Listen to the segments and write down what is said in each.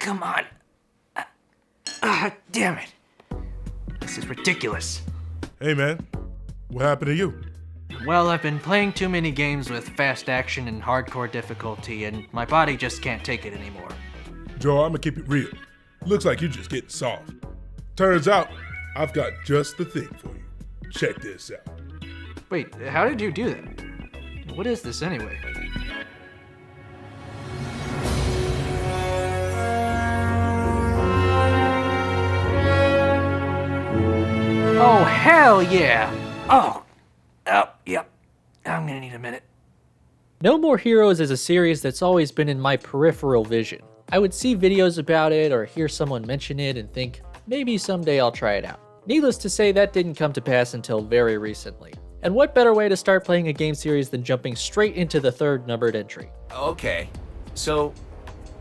come on. Damn it. This is ridiculous. Hey man, what happened to you? Well, I've been playing too many games with fast action and hardcore difficulty, and my body just can't take it anymore. Joe, I'm gonna keep it real. Looks like you're just getting soft. Turns out, I've got just the thing for you. Check this out. Wait, how did you do that? What is this anyway? Oh, hell yeah! Oh, yep. I'm gonna need a minute. No More Heroes is a series that's always been in my peripheral vision. I would see videos about it or hear someone mention it and think, maybe someday I'll try it out. Needless to say, that didn't come to pass until very recently. And what better way to start playing a game series than jumping straight into the third numbered entry? Okay, so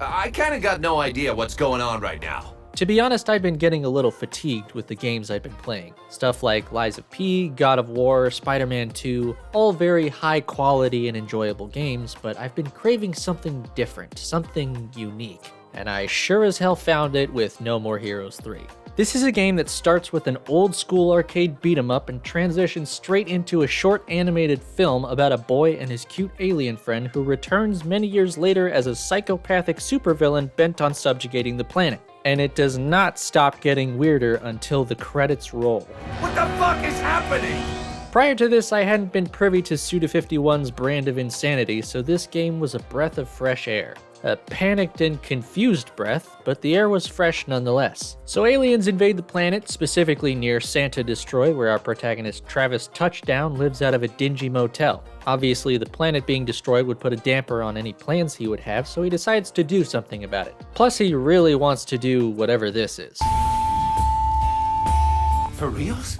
I kinda got no idea what's going on right now. To be honest, I've been getting a little fatigued with the games I've been playing. Stuff like Lies of P, God of War, Spider-Man 2, all very high quality and enjoyable games, but I've been craving something different, something unique. And I sure as hell found it with No More Heroes 3. This is a game that starts with an old school arcade beat 'em up and transitions straight into a short animated film about a boy and his cute alien friend who returns many years later as a psychopathic supervillain bent on subjugating the planet. And it does not stop getting weirder until the credits roll. What the fuck is happening? Prior to this, I hadn't been privy to Suda51's brand of insanity, so this game was a breath of fresh air. A panicked and confused breath, but the air was fresh nonetheless. So aliens invade the planet, specifically near Santa Destroy, where our protagonist Travis Touchdown lives out of a dingy motel. Obviously, the planet being destroyed would put a damper on any plans he would have, so he decides to do something about it. Plus, he really wants to do whatever this is. For reals?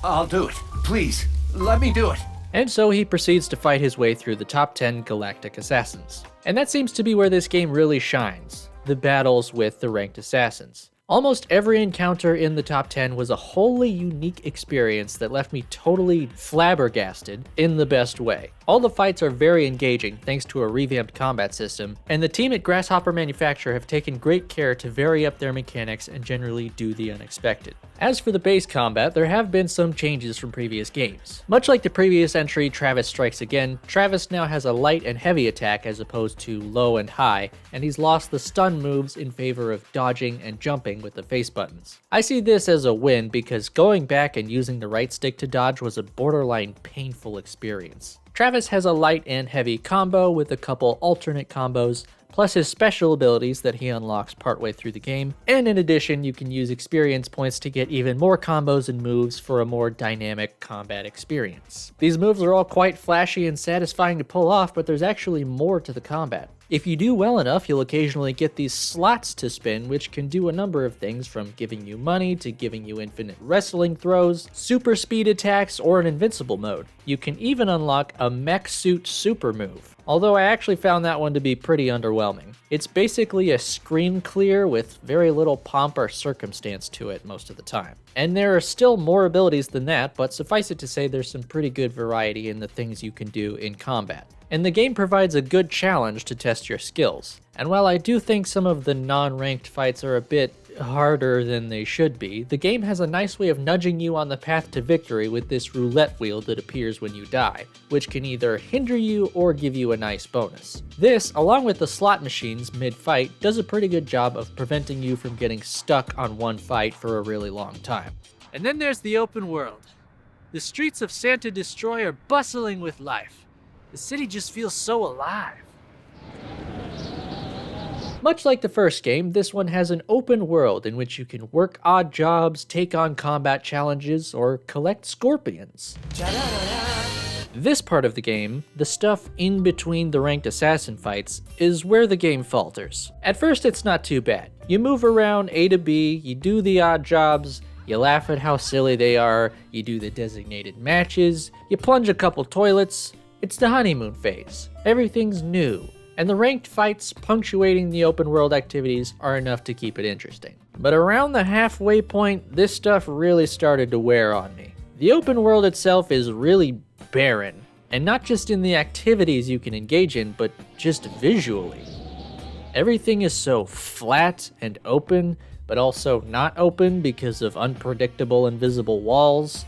I'll do it. Please, let me do it. And so he proceeds to fight his way through the top 10 galactic assassins. And that seems to be where this game really shines, the battles with the ranked assassins. Almost every encounter in the top 10 was a wholly unique experience that left me totally flabbergasted in the best way. All the fights are very engaging thanks to a revamped combat system, and the team at Grasshopper Manufacture have taken great care to vary up their mechanics and generally do the unexpected. As for the base combat, there have been some changes from previous games. Much like the previous entry, Travis Strikes Again, Travis now has a light and heavy attack as opposed to low and high, and he's lost the stun moves in favor of dodging and jumping with the face buttons. I see this as a win because going back and using the right stick to dodge was a borderline painful experience. Travis has a light and heavy combo with a couple alternate combos, plus his special abilities that he unlocks partway through the game, and in addition you can use experience points to get even more combos and moves for a more dynamic combat experience. These moves are all quite flashy and satisfying to pull off, but there's actually more to the combat. If you do well enough, you'll occasionally get these slots to spin, which can do a number of things from giving you money to giving you infinite wrestling throws, super speed attacks, or an invincible mode. You can even unlock a mech suit super move, although I actually found that one to be pretty underwhelming. It's basically a screen clear with very little pomp or circumstance to it most of the time. And there are still more abilities than that, but suffice it to say there's some pretty good variety in the things you can do in combat. And the game provides a good challenge to test your skills. And while I do think some of the non-ranked fights are a bit harder than they should be, the game has a nice way of nudging you on the path to victory with this roulette wheel that appears when you die, which can either hinder you or give you a nice bonus. This, along with the slot machines mid-fight, does a pretty good job of preventing you from getting stuck on one fight for a really long time. And then there's the open world. The streets of Santa Destroy are bustling with life. The city just feels so alive. Much like the first game, this one has an open world in which you can work odd jobs, take on combat challenges, or collect scorpions. This part of the game, the stuff in between the ranked assassin fights, is where the game falters. At first it's not too bad. You move around A to B, you do the odd jobs, you laugh at how silly they are, you do the designated matches, you plunge a couple toilets. It's the honeymoon phase. Everything's new. And the ranked fights punctuating the open world activities are enough to keep it interesting. But around the halfway point, this stuff really started to wear on me. The open world itself is really barren, and not just in the activities you can engage in, but just visually. Everything is so flat and open, but also not open because of unpredictable invisible walls.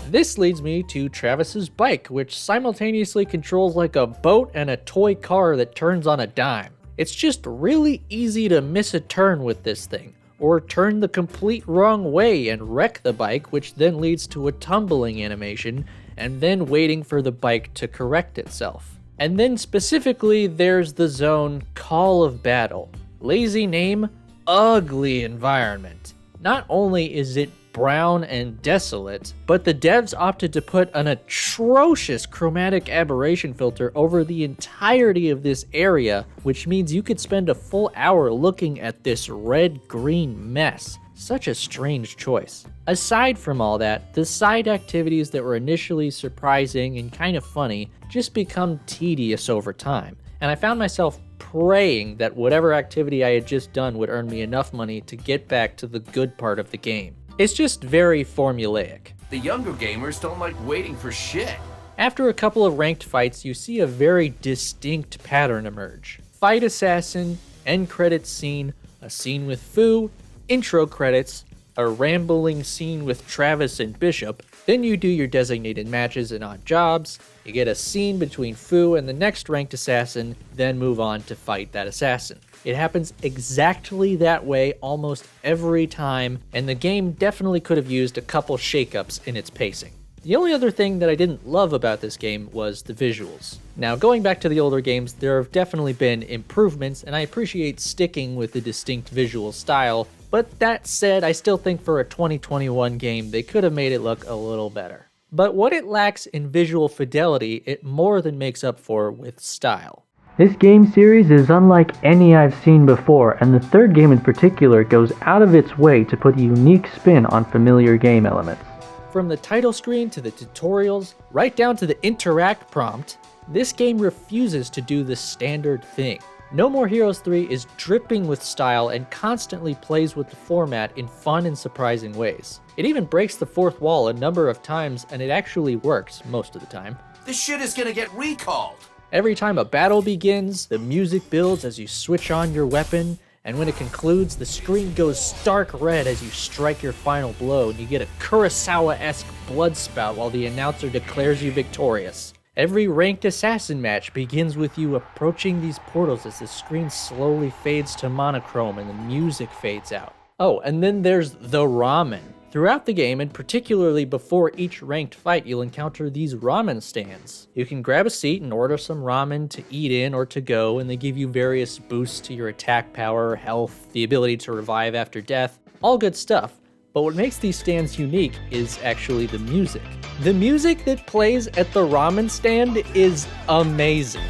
This leads me to Travis's bike, which simultaneously controls like a boat and a toy car that turns on a dime. It's just really easy to miss a turn with this thing, or turn the complete wrong way and wreck the bike, which then leads to a tumbling animation, and then waiting for the bike to correct itself. And then specifically, there's the zone Call of Battle. Lazy name, ugly environment. Not only is it brown and desolate, but the devs opted to put an atrocious chromatic aberration filter over the entirety of this area, which means you could spend a full hour looking at this red-green mess. Such a strange choice. Aside from all that, the side activities that were initially surprising and kind of funny just become tedious over time, and I found myself praying that whatever activity I had just done would earn me enough money to get back to the good part of the game. It's just very formulaic. The younger gamers don't like waiting for shit. After a couple of ranked fights, you see a very distinct pattern emerge. Fight assassin, end credits scene, a scene with Fu, intro credits, a rambling scene with Travis and Bishop, then you do your designated matches and odd jobs, you get a scene between Fu and the next ranked assassin, then move on to fight that assassin. It happens exactly that way almost every time, and the game definitely could have used a couple shakeups in its pacing. The only other thing that I didn't love about this game was the visuals. Now, going back to the older games, there have definitely been improvements, and I appreciate sticking with the distinct visual style, but that said, I still think for a 2021 game, they could have made it look a little better. But what it lacks in visual fidelity, it more than makes up for with style. This game series is unlike any I've seen before, and the third game in particular goes out of its way to put a unique spin on familiar game elements. From the title screen to the tutorials, right down to the interact prompt, this game refuses to do the standard thing. No More Heroes 3 is dripping with style and constantly plays with the format in fun and surprising ways. It even breaks the fourth wall a number of times, and it actually works most of the time. This shit is gonna get recalled. Every time a battle begins, the music builds as you switch on your weapon, and when it concludes, the screen goes stark red as you strike your final blow, and you get a Kurosawa-esque blood spout while the announcer declares you victorious. Every ranked assassin match begins with you approaching these portals as the screen slowly fades to monochrome and the music fades out. Oh, and then there's the ramen. Throughout the game, and particularly before each ranked fight, you'll encounter these ramen stands. You can grab a seat and order some ramen to eat in or to go, and they give you various boosts to your attack power, health, the ability to revive after death, all good stuff. But what makes these stands unique is actually the music. The music that plays at the ramen stand is amazing.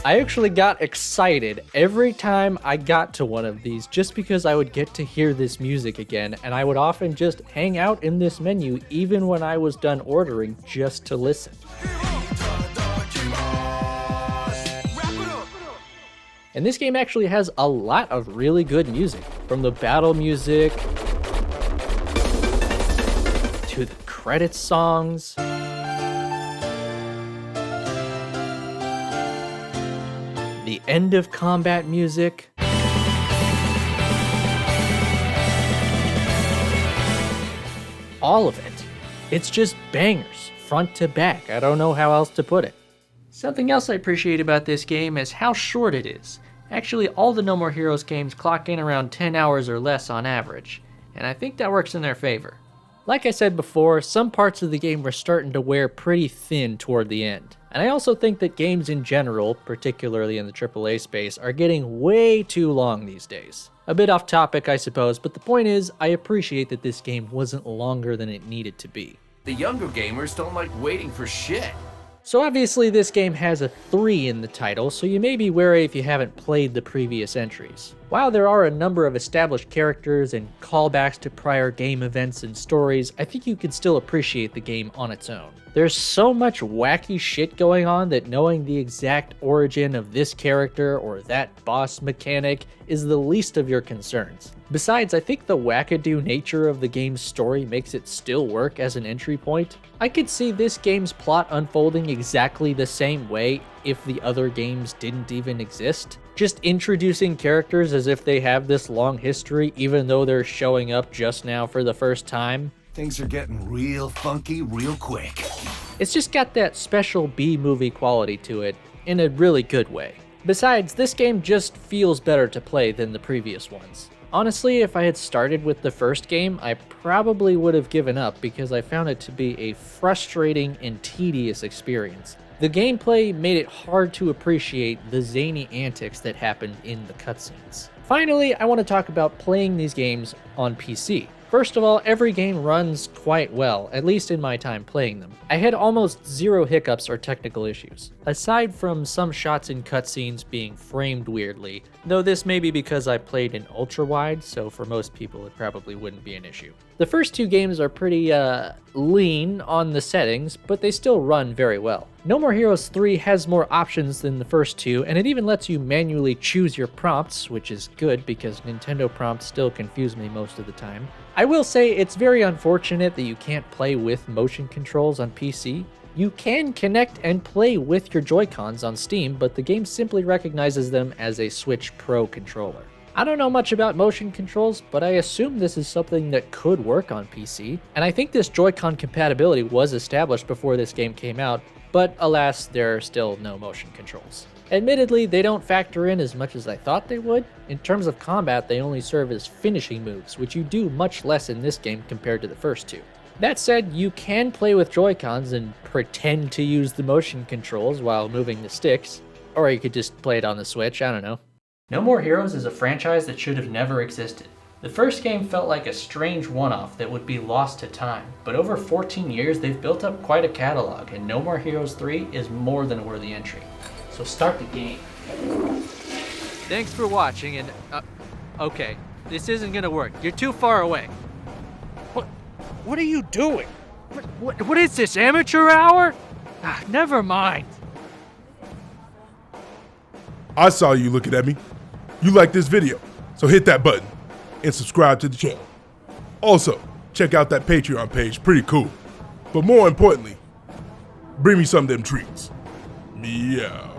I actually got excited every time I got to one of these just because I would get to hear this music again, and I would often just hang out in this menu even when I was done ordering just to listen. And this game actually has a lot of really good music, from the battle music to the credits songs. The end of combat music. All of it. It's just bangers, front to back. I don't know how else to put it. Something else I appreciate about this game is how short it is. Actually, all the No More Heroes games clock in around 10 hours or less on average, and I think that works in their favor. Like I said before, some parts of the game were starting to wear pretty thin toward the end. And I also think that games in general, particularly in the AAA space, are getting way too long these days. A bit off topic, I suppose, but the point is, I appreciate that this game wasn't longer than it needed to be. The younger gamers don't like waiting for shit. So obviously this game has a 3 in the title, so you may be wary if you haven't played the previous entries. While there are a number of established characters and callbacks to prior game events and stories, I think you can still appreciate the game on its own. There's so much wacky shit going on that knowing the exact origin of this character or that boss mechanic is the least of your concerns. Besides, I think the wackadoo nature of the game's story makes it still work as an entry point. I could see this game's plot unfolding exactly the same way if the other games didn't even exist. Just introducing characters as if they have this long history even though they're showing up just now for the first time. Things are getting real funky real quick. It's just got that special B-movie quality to it in a really good way. Besides, this game just feels better to play than the previous ones. Honestly, if I had started with the first game, I probably would have given up because I found it to be a frustrating and tedious experience. The gameplay made it hard to appreciate the zany antics that happened in the cutscenes. Finally, I want to talk about playing these games on PC. First of all, every game runs quite well, at least in my time playing them. I had almost zero hiccups or technical issues, aside from some shots in cutscenes being framed weirdly, though this may be because I played in ultra-wide, so for most people it probably wouldn't be an issue. The first two games are pretty, lean on the settings, but they still run very well. No More Heroes 3 has more options than the first two, and it even lets you manually choose your prompts, which is good because Nintendo prompts still confuse me most of the time. I will say it's very unfortunate that you can't play with motion controls on PC. You can connect and play with your Joy-Cons on Steam, but the game simply recognizes them as a Switch Pro controller. I don't know much about motion controls, but I assume this is something that could work on PC, and I think this Joy-Con compatibility was established before this game came out, but alas, there are still no motion controls. Admittedly, they don't factor in as much as I thought they would. In terms of combat, they only serve as finishing moves, which you do much less in this game compared to the first two. That said, you can play with Joy-Cons and pretend to use the motion controls while moving the sticks, or you could just play it on the Switch, I don't know. No More Heroes is a franchise that should have never existed. The first game felt like a strange one-off that would be lost to time, but over 14 years they've built up quite a catalog, and No More Heroes 3 is more than a worthy entry. So start the game. Thanks for watching and, okay, this isn't gonna work. You're too far away. What are you doing? What is this, amateur hour? Never mind. I saw you looking at me. You like this video, so hit that button and subscribe to the channel. Also, check out that Patreon page, pretty cool. But more importantly, bring me some of them treats. Meow.